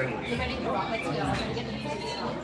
You ready? All right, let's go. I'm going to get the music started.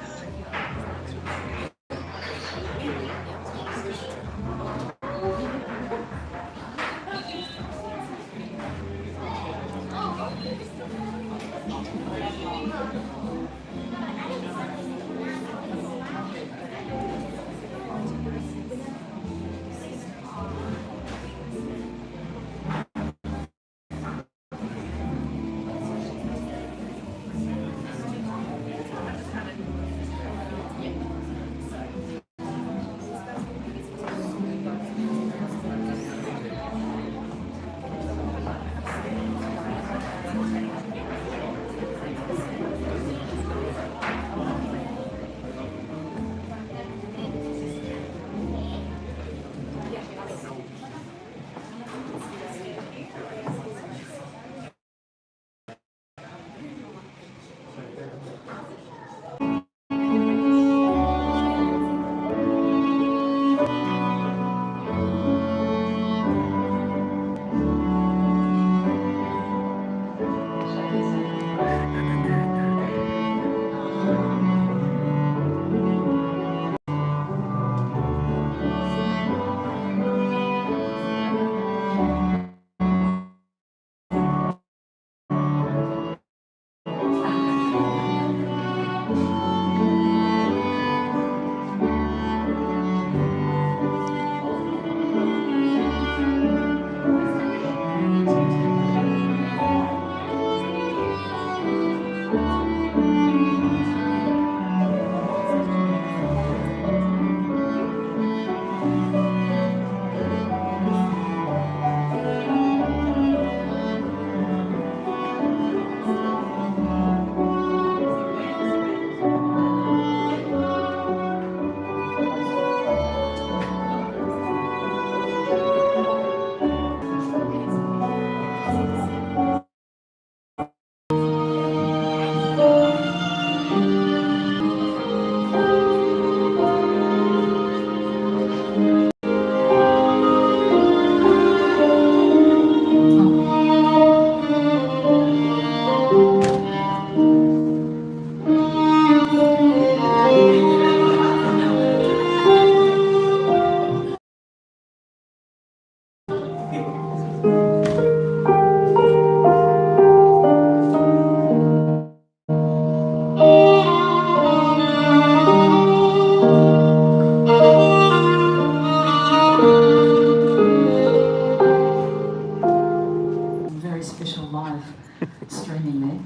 Streaming there.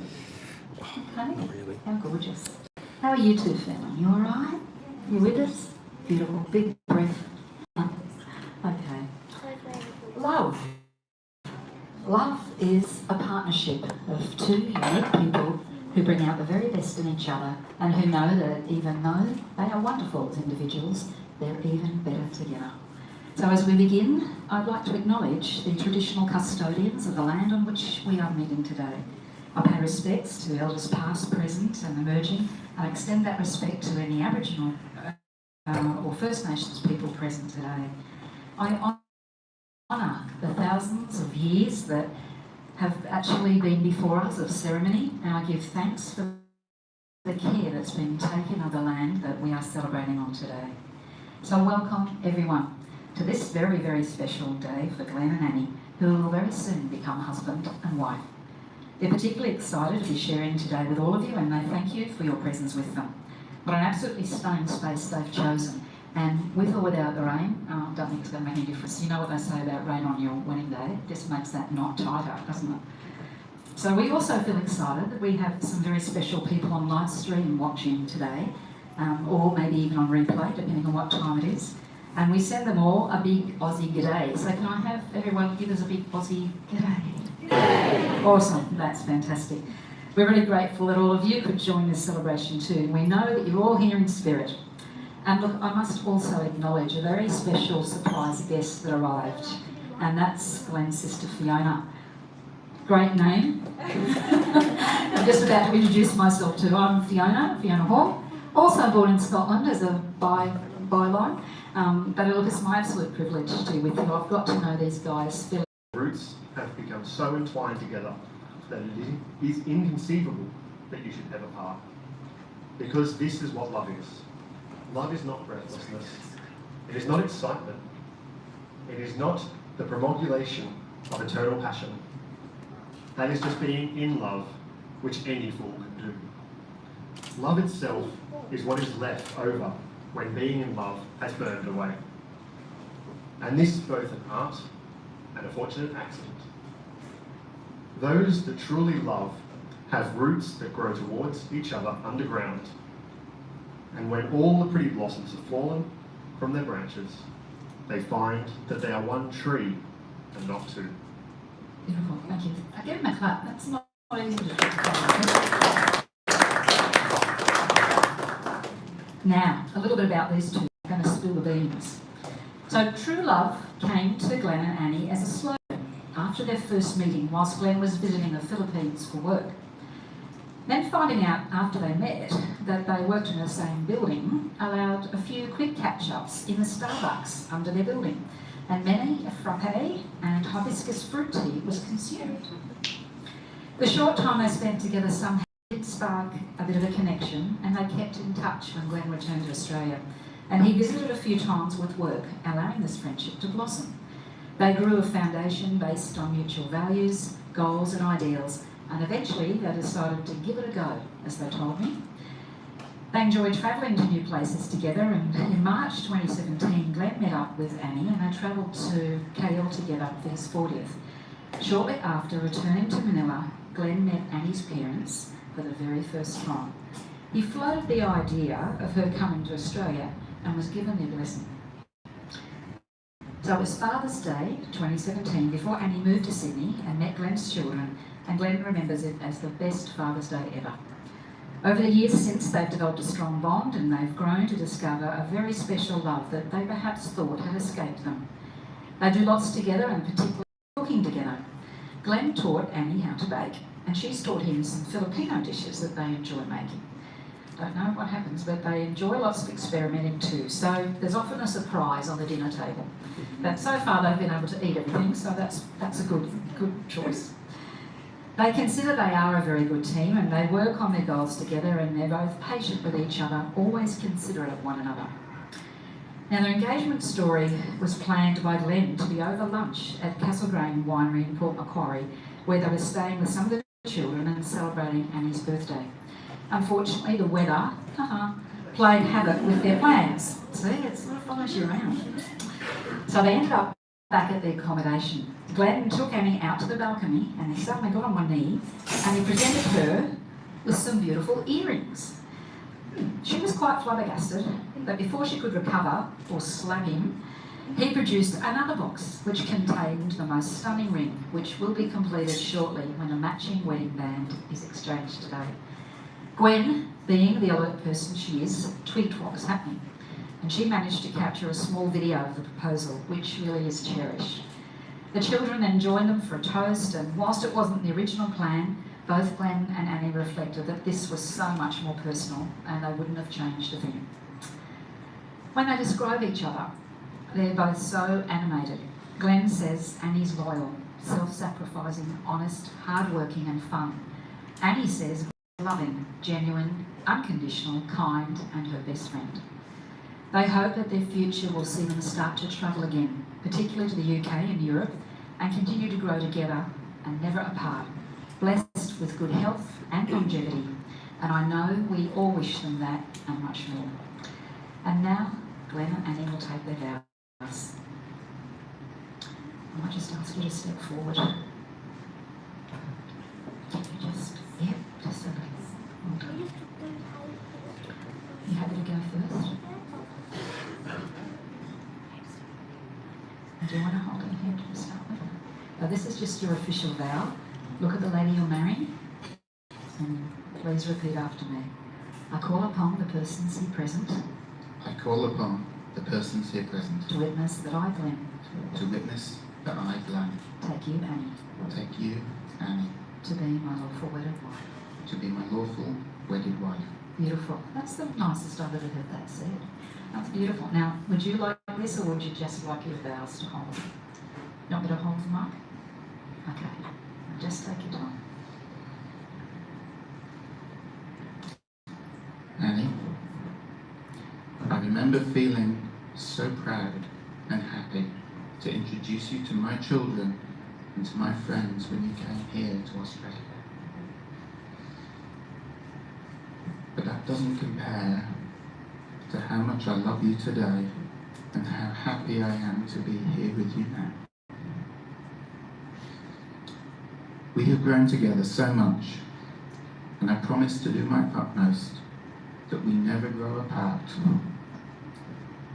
Okay. Really? How gorgeous. How are you two feeling? You alright? You with us? Beautiful. Big breath. Okay. Love. Love is a partnership of two unique people who bring out the very best in each other and who know that even though they are wonderful as individuals, they're even better together. So as we begin, I'd like to acknowledge the traditional custodians of the land on which we are meeting today. I pay respects to elders past, present and emerging, and extend that respect to any Aboriginal or First Nations people present today. I honour the thousands of years that have actually been before us of ceremony, and I give thanks for the care that's been taken of the land that we are celebrating on today. So welcome everyone to this very, very special day for Glenn and Anny, who will very soon become husband and wife. They're particularly excited to be sharing today with all of you, and they thank you for your presence with them. What an absolutely stunning space they've chosen, and with or without the rain, I don't think it's going to make any difference. You know what they say about rain on your wedding day, it just makes that knot tighter, doesn't it? So we also feel excited that we have some very special people on live stream watching today, or maybe even on replay, depending on what time it is. And we send them all a big Aussie g'day. So can I have everyone give us a big Aussie g'day? G'day! Awesome, that's fantastic. We're really grateful that all of you could join this celebration too. We know that you're all here in spirit. And look, I must also acknowledge a very special surprise guest that arrived, and that's Glenn's sister Fiona. Great name. I'm just about to introduce myself too. I'm Fiona Hall, also born in Scotland as a byline. But look, it's my absolute privilege to be with you. I've got to know these guys. Roots have become so entwined together that it is inconceivable that you should ever part. Because this is what love is. Love is not breathlessness. It is not excitement. It is not the promulgation of eternal passion. That is just being in love, which any fool can do. Love itself is what is left over when being in love has burned away. And this is both an art and a fortunate accident. Those that truly love have roots that grow towards each other underground. And when all the pretty blossoms have fallen from their branches, they find that they are one tree and not two. Beautiful, thank you. I give him a clap. That's not easy to do. Now, a little bit about these two. I'm going to spill the beans. So, true love came to Glenn and Anny as a slogan after their first meeting whilst Glenn was visiting the Philippines for work. Then finding out after they met that they worked in the same building allowed a few quick catch-ups in the Starbucks under their building, and many a frappe and hibiscus fruit tea was consumed. The short time they spent together somehow did spark a bit of a connection, and they kept in touch when Glenn returned to Australia, and he visited a few times with work, allowing this friendship to blossom. They grew a foundation based on mutual values, goals and ideals, and eventually they decided to give it a go, as they told me. They enjoyed travelling to new places together, and in March 2017, Glenn met up with Anny and they travelled to KL together for his 40th. Shortly after returning to Manila, Glenn met Anny's parents for the very first time. He floated the idea of her coming to Australia and was given their blessing. So it was Father's Day 2017 before Anny moved to Sydney and met Glenn's children, and Glenn remembers it as the best Father's Day ever. Over the years since, they've developed a strong bond and they've grown to discover a very special love that they perhaps thought had escaped them. They do lots together and particularly cooking together. Glenn taught Anny how to bake, and she's taught him some Filipino dishes that they enjoy making. Don't know what happens, but they enjoy lots of experimenting too, so there's often a surprise on the dinner table. But so far they've been able to eat everything, so that's a good choice. They consider they are a very good team and they work on their goals together, and they're both patient with each other, always considerate of one another. Now, their engagement story was planned by Glenn to be over lunch at Castlegrain Winery in Port Macquarie, where they were staying with some of the children and celebrating Anny's birthday. Unfortunately, the weather played havoc with their plans. See, it sort of follows you around. So they ended up back at the accommodation. Glenn took Anny out to the balcony and he suddenly got on one knee and he presented her with some beautiful earrings. She was quite flabbergasted, but before she could recover or slug him, he produced another box which contained the most stunning ring, which will be completed shortly when a matching wedding band is exchanged today. Gwen, being the alert person she is, twigged what was happening, and she managed to capture a small video of the proposal, which really is cherished. The children then joined them for a toast, and whilst it wasn't the original plan, both Glenn and Anny reflected that this was so much more personal and they wouldn't have changed a thing. When they describe each other, they're both so animated. Glenn says Anny's loyal, self-sacrificing, honest, hard-working and fun. Anny says loving, genuine, unconditional, kind and her best friend. They hope that their future will see them start to travel again, particularly to the UK and Europe, and continue to grow together and never apart, blessed with good health and longevity. And I know we all wish them that and much more. And now, Glenn and Anny will take their vows. I might just ask you to step forward. Can you just a little. You happy to go first? Do you want to hold her hand to start with? Now, this is just your official vow. Look at the lady you're marrying and please repeat after me. I call upon the persons here present. I call upon the persons here present. To witness that I, Glenn. To witness that I, Glenn. Take you, Anny. Take you, Anny. To be my lawful wedded wife. To be my lawful wedded wife. Beautiful. That's the nicest I've ever heard that said. That's beautiful. Now, would you like this or would you just like your vows to hold? You want me to hold the mic? Okay. Just take your time. remember feeling so proud and happy to introduce you to my children and to my friends when you came here to Australia. But that doesn't compare to how much I love you today and how happy I am to be here with you now. We have grown together so much, and I promise to do my utmost that we never grow apart,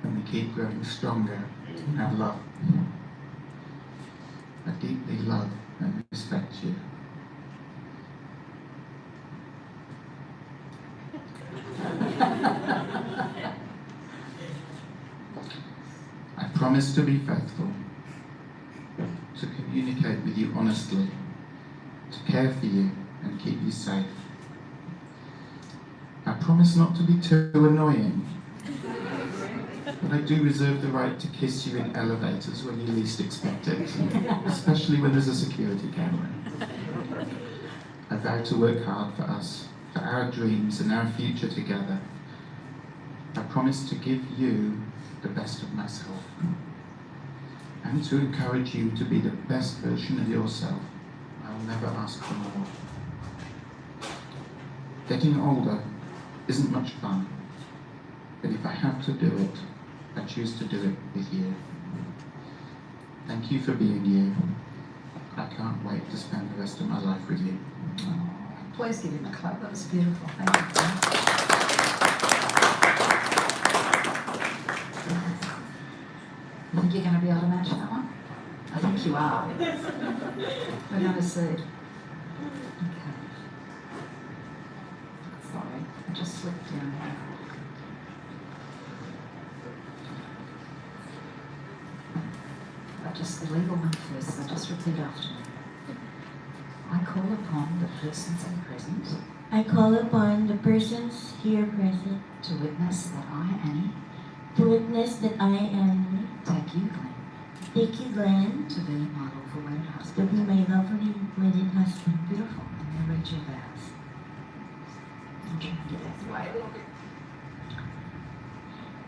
and we keep growing stronger in our love. I deeply love and respect you. I promise to be faithful, to communicate with you honestly, to care for you and keep you safe. I promise not to be too annoying, but I do reserve the right to kiss you in elevators when you least expect it, especially when there's a security camera. I vow to work hard for us, for our dreams and our future together. I promise to give you the best of myself and to encourage you to be the best version of yourself. I will never ask for more. Getting older isn't much fun, but if I have to do it, I choose to do it with you. Thank you for being you. I can't wait to spend the rest of my life with you. Oh, please give him a clap. That was beautiful. Thank you. You think you're going to be able to match that one? I think you are. We're going to see. Okay. Sorry, I just slipped down here. Just the legal one first, so just repeat after me. I call upon the persons here present I call upon the persons here present to witness that I, Anny, to witness that I am take you, Glenn, Anny Glenn to be my lawful wedded to husband. be my lovely wedded husband. Beautiful. And you read your vows. I'm trying to get that way a little bit.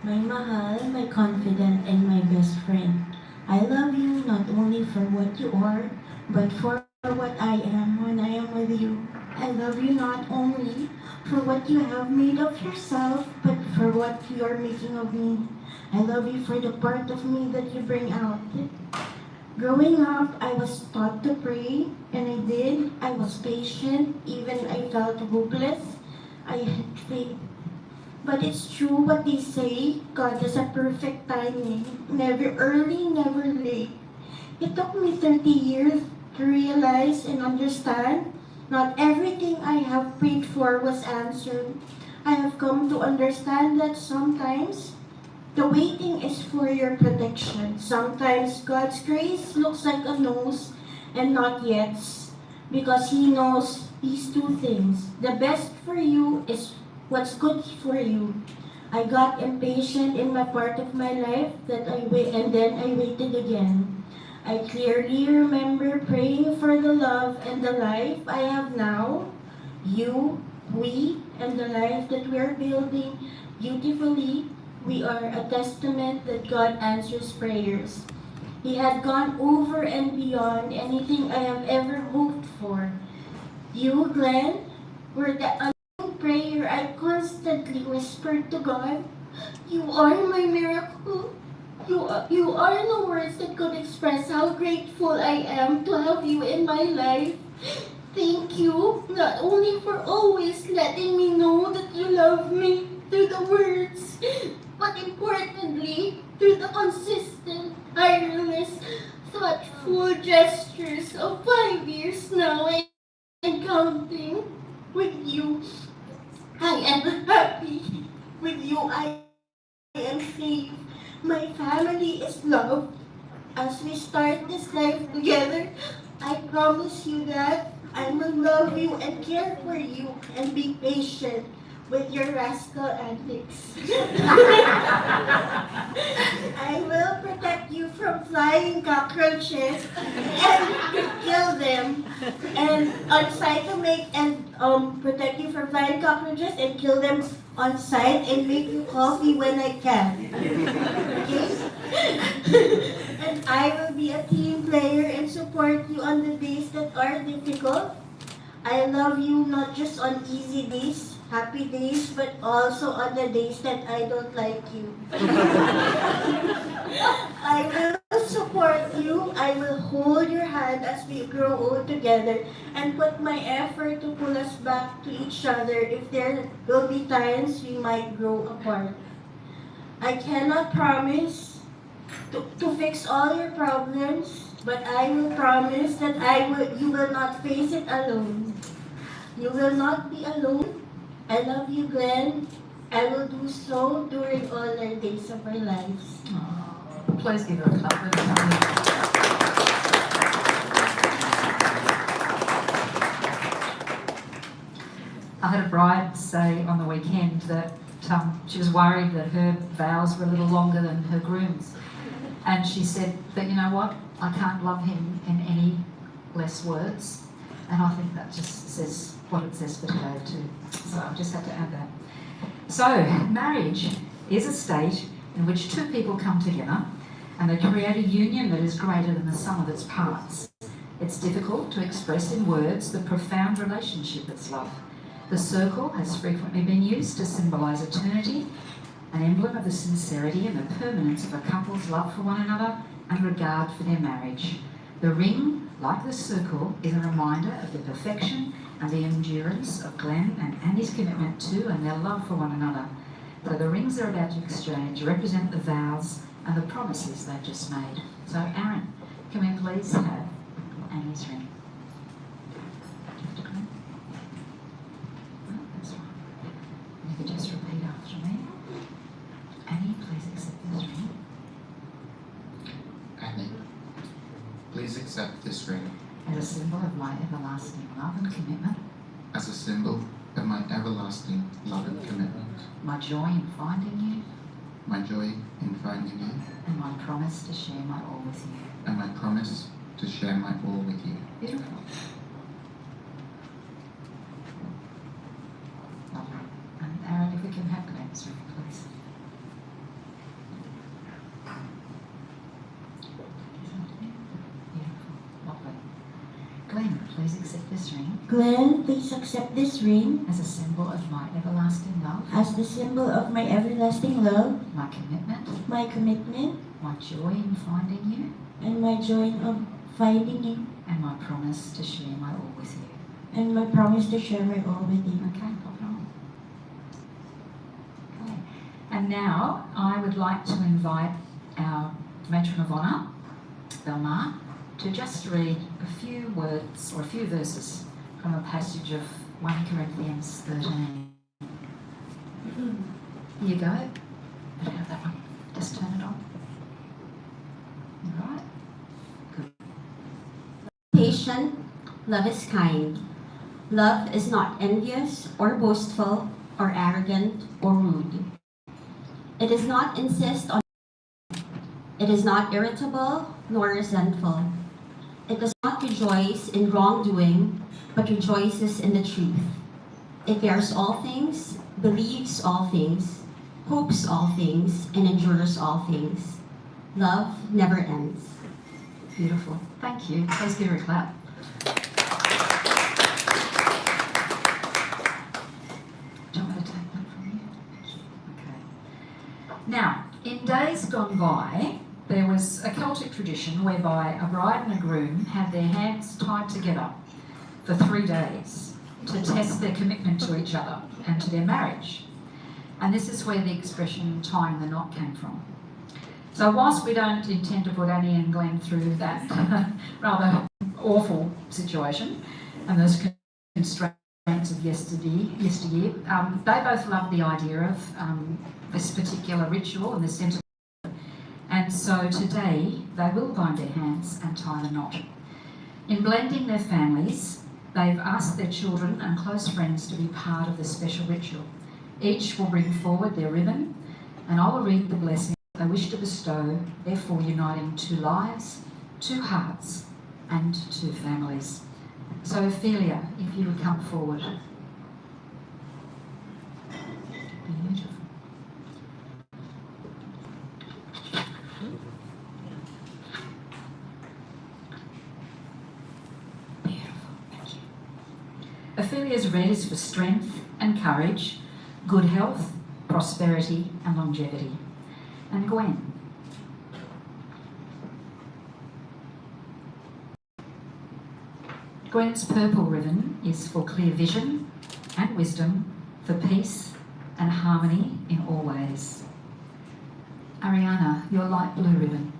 My mahal, my confidant, and my best friend, I love you not only for what you are, but for what I am when I am with you. I love you not only for what you have made of yourself, but for what you are making of me. I love you for the part of me that you bring out. Growing up, I was taught to pray, and I did. I was patient, even I felt hopeless. I had faith. But it's true what they say, God has a perfect timing, never early, never late. It took me 30 years to realize and understand not everything I have prayed for was answered. I have come to understand that sometimes the waiting is for your protection. Sometimes God's grace looks like a no's and not yet's, because He knows these two things. The best for you is what's good for you. I got impatient in my part of my life and then I waited again. I clearly remember praying for the love and the life I have now. You, we, and the life that we are building beautifully, we are a testament that God answers prayers. He had gone over and beyond anything I have ever hoped for. You, Glenn, were the prayer I constantly whispered to God. You are my miracle. You are the words that could express how grateful I am to have you in my life. Thank you, not only for always letting me know that you love me through the words, but importantly, through the consistent, tireless, thoughtful gestures of 5 years now and counting. With you, I am happy. With you, I am safe. My family is loved. As we start this life together, I promise you that I will love you and care for you and be patient with your rascal antics. I will protect you from flying cockroaches and kill them. And on site to make and protect you from flying cockroaches and kill them on site and make you coffee when I can. Okay? And I will be a team player and support you on the days that are difficult. I love you not just on easy days, happy days, but also on the days that I don't like you. I will support you. I will hold your hand as we grow old together and put my effort to pull us back to each other if there will be times we might grow apart. I cannot promise to fix all your problems, but I will promise that you will not face it alone. You will not be alone. I love you, Glenn. I will do so during all our days of our lives. Please give her a clap. I had a bride say on the weekend that she was worried that her vows were a little longer than her groom's. And she said, but you know what? I can't love him in any less words. And I think that just says what it says for today too. So I just had to add that. So, marriage is a state in which two people come together and they create a union that is greater than the sum of its parts. It's difficult to express in words the profound relationship that's love. The circle has frequently been used to symbolise eternity, an emblem of the sincerity and the permanence of a couple's love for one another and regard for their marriage. The ring, like the circle, is a reminder of the perfection and the endurance of Glenn and Annie's commitment to and their love for one another. So the rings they're about to exchange represent the vows and the promises they've just made. So Aaron, can we please have Annie's ring? Oh, that's right. You could just repeat after me. Annie, please accept this ring. Annie, please accept this ring As a symbol of my everlasting love and commitment, as a symbol of my everlasting love and commitment, my joy in finding you, my joy in finding you, and my promise to share my all with you. and my promise to share my all with you. Beautiful. Lovely. And Aaron, if we can have Glenn's ring, please. Beautiful. Lovely. Glenn, please accept this ring Glenn, please accept this ring as a symbol of my everlasting love, as the symbol of my everlasting love, my commitment, my commitment, my joy in finding you, and my joy of finding you, and my promise to share my all with you. and my promise to share my all with you. Okay, pop it on. Okay. And now I would like to invite our matron of honour, Belmar, to just read a few words or a few verses from a passage of 1 Corinthians 13. Here you go. Better have that one. Just turn it on. All right. Good. Patient, love is kind. Love is not envious or boastful or arrogant or rude. It does not insist on. It is not irritable nor resentful. It does not rejoice in wrongdoing, but rejoices in the truth. It bears all things, believes all things, hopes all things, and endures all things. Love never ends. Beautiful. Thank you. Please give her a clap. Do you want me to take that from you? Thank you. Okay. Now, in days gone by, there was a Celtic tradition whereby a bride and a groom had their hands tied together for 3 days to test their commitment to each other and to their marriage. And this is where the expression tying the knot came from. So whilst we don't intend to put Annie and Glenn through that rather awful situation and those constraints of yesteryear, they both love the idea of this particular ritual and this sense of. And so today they will bind their hands and tie the knot. In blending their families, they've asked their children and close friends to be part of the special ritual. Each will bring forward their ribbon, and I will read the blessing they wish to bestow, therefore uniting 2 lives, 2 hearts, and 2 families. So Ophelia, if you would come forward. Beautiful. Beautiful, thank you. Ophelia's red is for strength and courage, good health, prosperity and longevity. And Gwen. Gwen's purple ribbon is for clear vision and wisdom, for peace and harmony in all ways. Ariana, your light blue ribbon.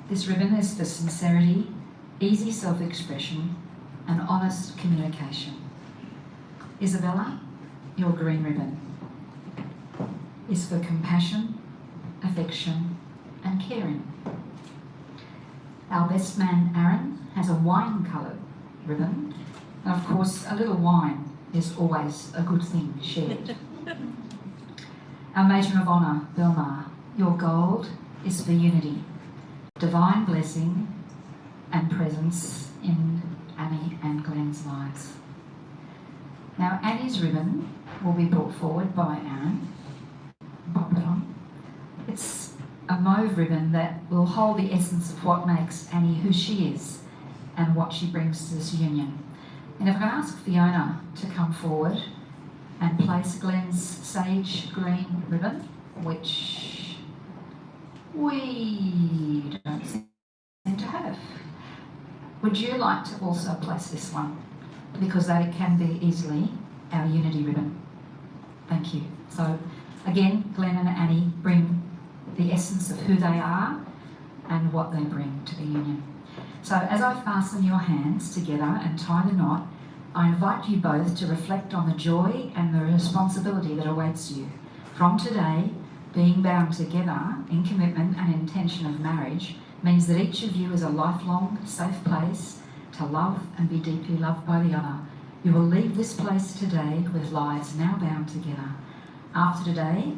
This ribbon is for sincerity, easy self-expression and honest communication. Isabella, your green ribbon is for compassion, affection and caring. Our best man Aaron has a wine-coloured ribbon, and of course a little wine is always a good thing shared. Our matron of honour, Belmar, your gold is for unity, divine blessing and presence in Anny and Glenn's lives. Now Annie's ribbon will be brought forward by Aaron. Pop it on. It's a mauve ribbon that will hold the essence of what makes Annie who she is and what she brings to this union. And if I can ask Fiona to come forward and place Glenn's sage green ribbon, which we don't seem to have. Would you like to also place this one? Because that can be easily our unity ribbon. Thank you. So again, Glenn and Annie bring the essence of who they are and what they bring to the union. So as I fasten your hands together and tie the knot, I invite you both to reflect on the joy and the responsibility that awaits you. From today, being bound together in commitment and intention of marriage means that each of you is a lifelong, safe place to love and be deeply loved by the other. You will leave this place today with lives now bound together. After today,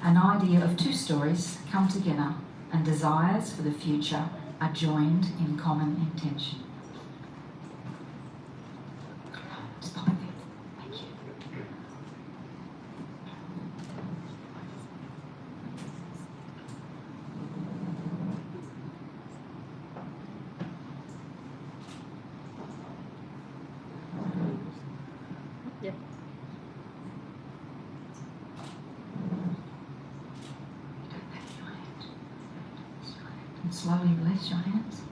an idea of 2 stories come together and desires for the future are joined in common intention. Just pop it there. Thank you. Yep. And slowly release your hands.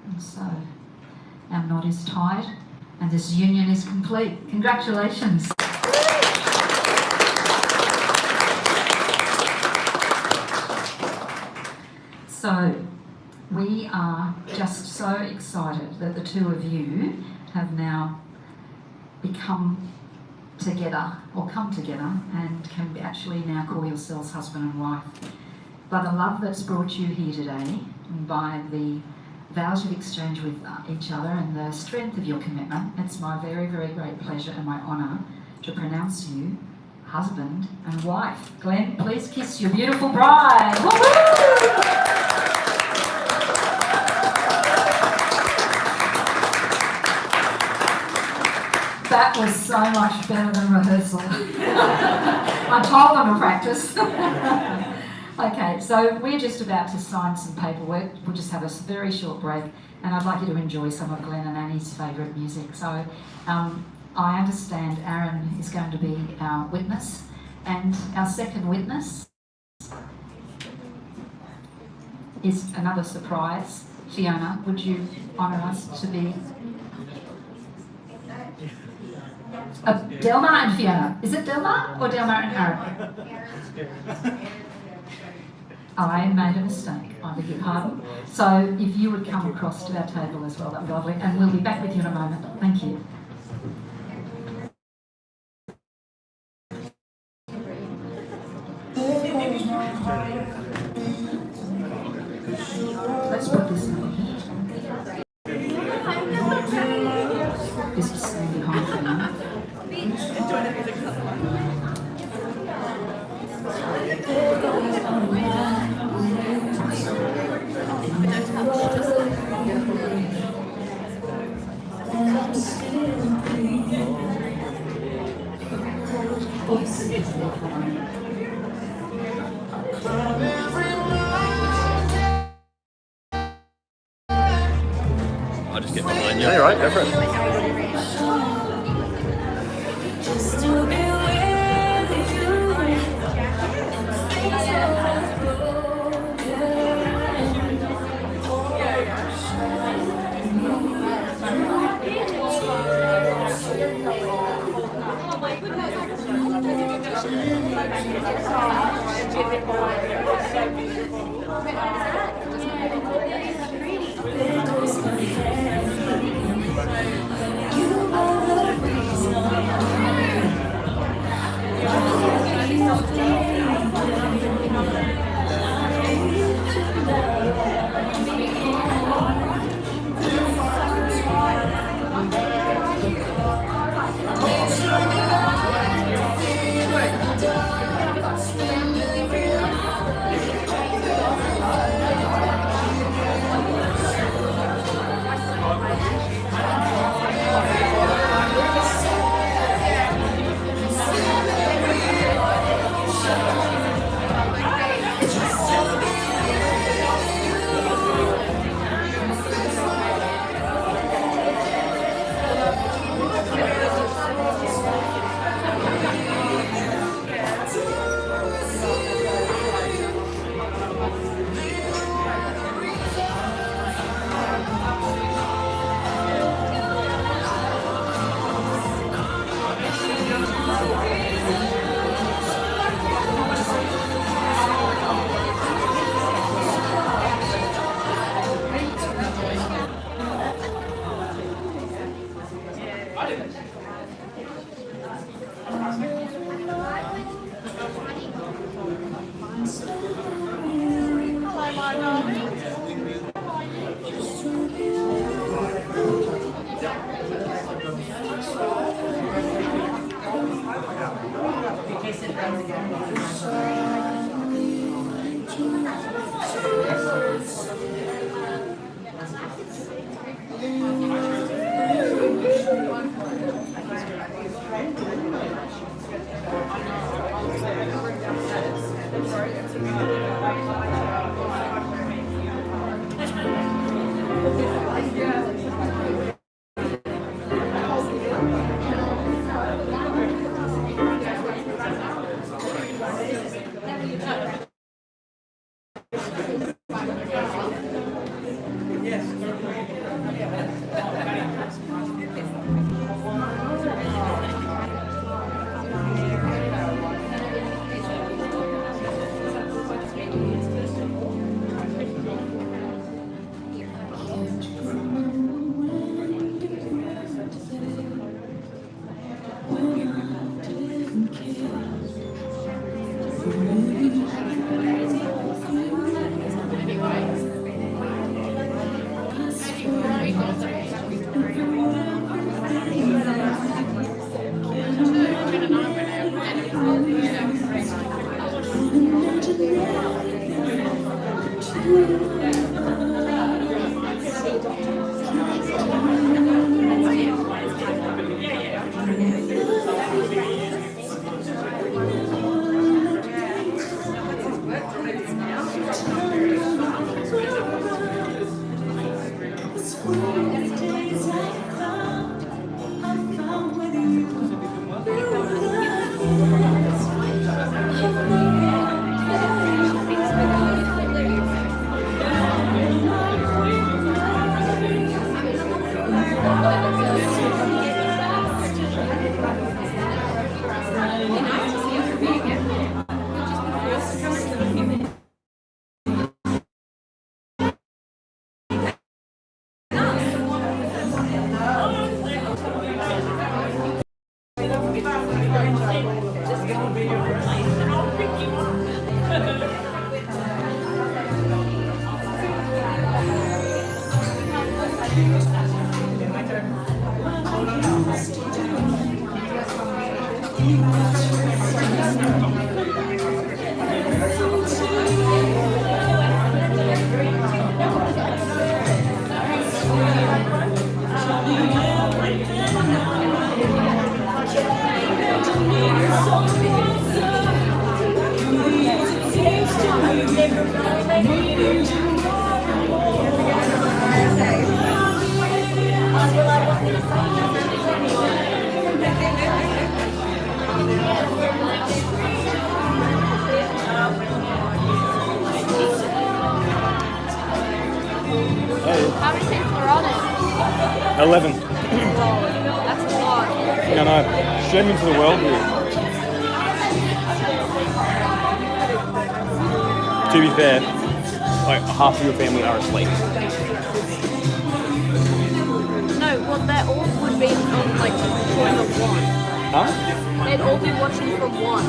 And so, our knot is tied and this union is complete. Congratulations. So, we are just so excited that the 2 of you have now become together or come together and can actually now call yourselves husband and wife. By the love that's brought you here today, and by the vows you've exchanged with each other and the strength of your commitment, it's my very, very great pleasure and my honour to pronounce you husband and wife. Glenn, please kiss your beautiful bride. Woo-hoo! That was so much better than rehearsal. I told them to practice. Okay, so we're just about to sign some paperwork. We'll just have a very short break, and I'd like you to enjoy some of Glenn and Annie's favourite music. So I understand Aaron is going to be our witness, and our second witness is another surprise. Fiona, would you honour us to be... Delmar and Fiona. Is it Delmar or Delmar and Aaron? I made a mistake. I beg your pardon. So if you would come across to our table as well, that would be lovely. And we'll be back with you in a moment. Thank you. Let's put this in here. just there for me. I'll just get behind you. Yeah, you're right, go for it. Just to be with you. So How many people are on it? 11. That's a lot. No, no. Streaming to the world here. To be fair, like half of your family are asleep. No, well, they all would be on like join the one. Huh? They'd all be watching from one.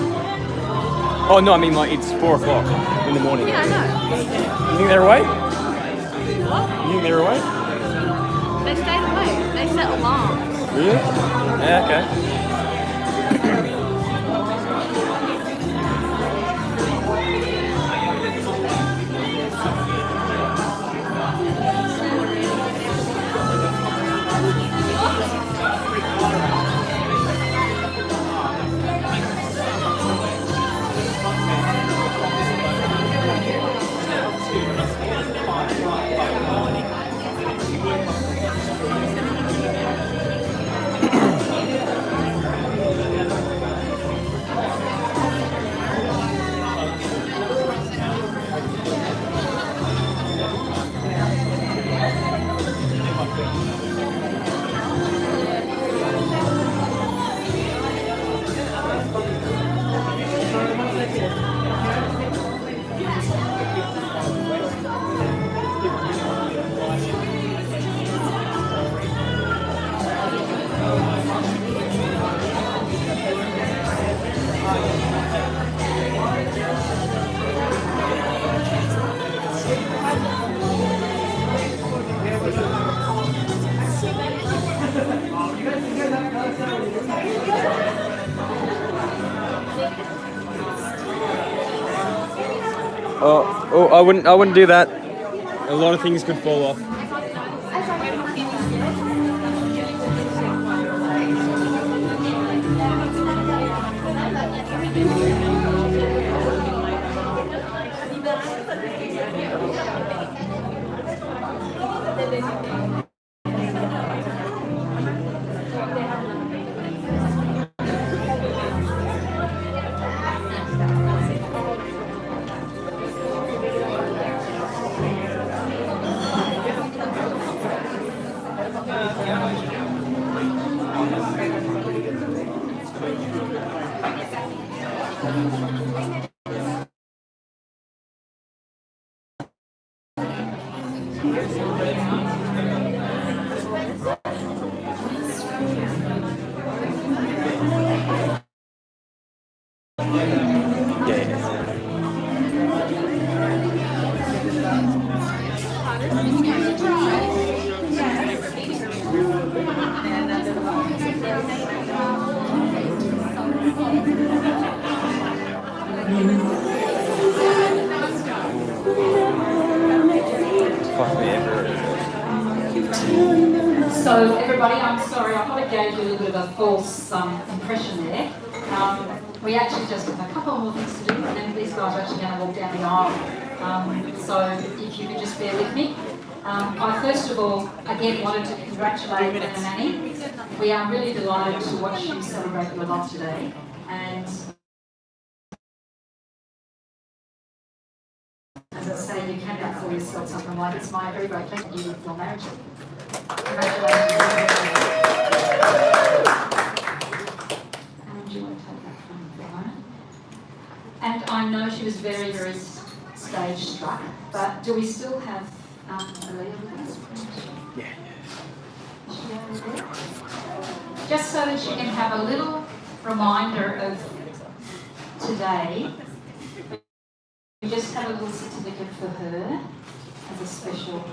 Oh no, I mean like it's 4 o'clock in the morning. Yeah, I know. You think they're awake? What? You think they're awake? They stayed awake. They set alarms. Really? Yeah, okay. Oh, I wouldn't do that. A lot of things could fall off. So everybody, I'm sorry, I thought I gave you a little bit of a false impression there. We actually just have a couple more things to do, and then these guys are actually going to walk down the aisle. So if you could just bear with me. I first of all, again, wanted to congratulate Glenn and Anny. We are really delighted to watch you celebrate your love today. And as I say, you cannot call yourself something like it's my very great pleasure to you with your marriage. Congratulations. And do you want to take that from me for a moment? And I know she was very, very stage struck, but do we still have Aaliyah with us? Yeah. Is she over there? Just so that she can have a little reminder of today. We just have a little certificate for her as a special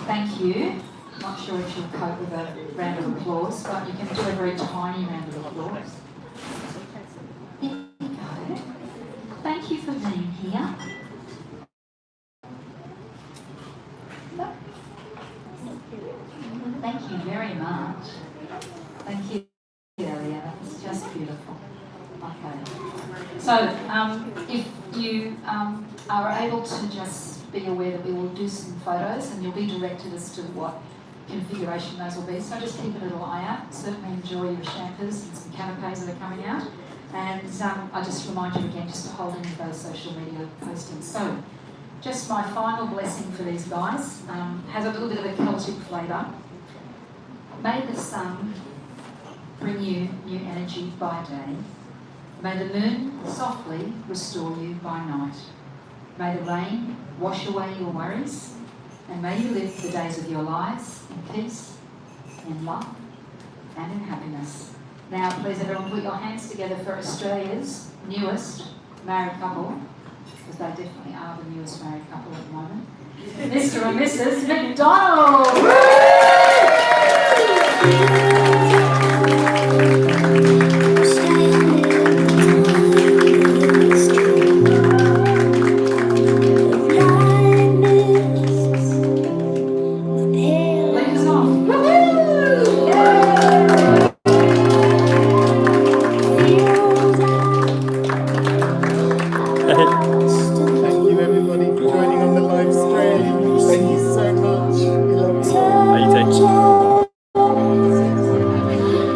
thank you. Not sure if she'll cope with a round of applause, but you can do a very tiny round of applause. There you go. Thank you for being here. Thank you very much. Thank you, Elliot. It's just beautiful. Okay. So, if you are able to just be aware that we will do some photos and you'll be directed as to what configuration those will be. So just keep a little eye out. Certainly enjoy your champers and some canapes that are coming out. And I just remind you again just to hold any of those social media postings. So, just my final blessing for these guys has a little bit of a Celtic flavour. May the sun bring you new energy by day. May the moon softly restore you by night. May the rain wash away your worries. And may you live the days of your lives in peace, in love, and in happiness. Now, please everyone put your hands together for Australia's newest married couple, because they definitely are the newest married couple at the moment. Mr. and Mrs. McDonald!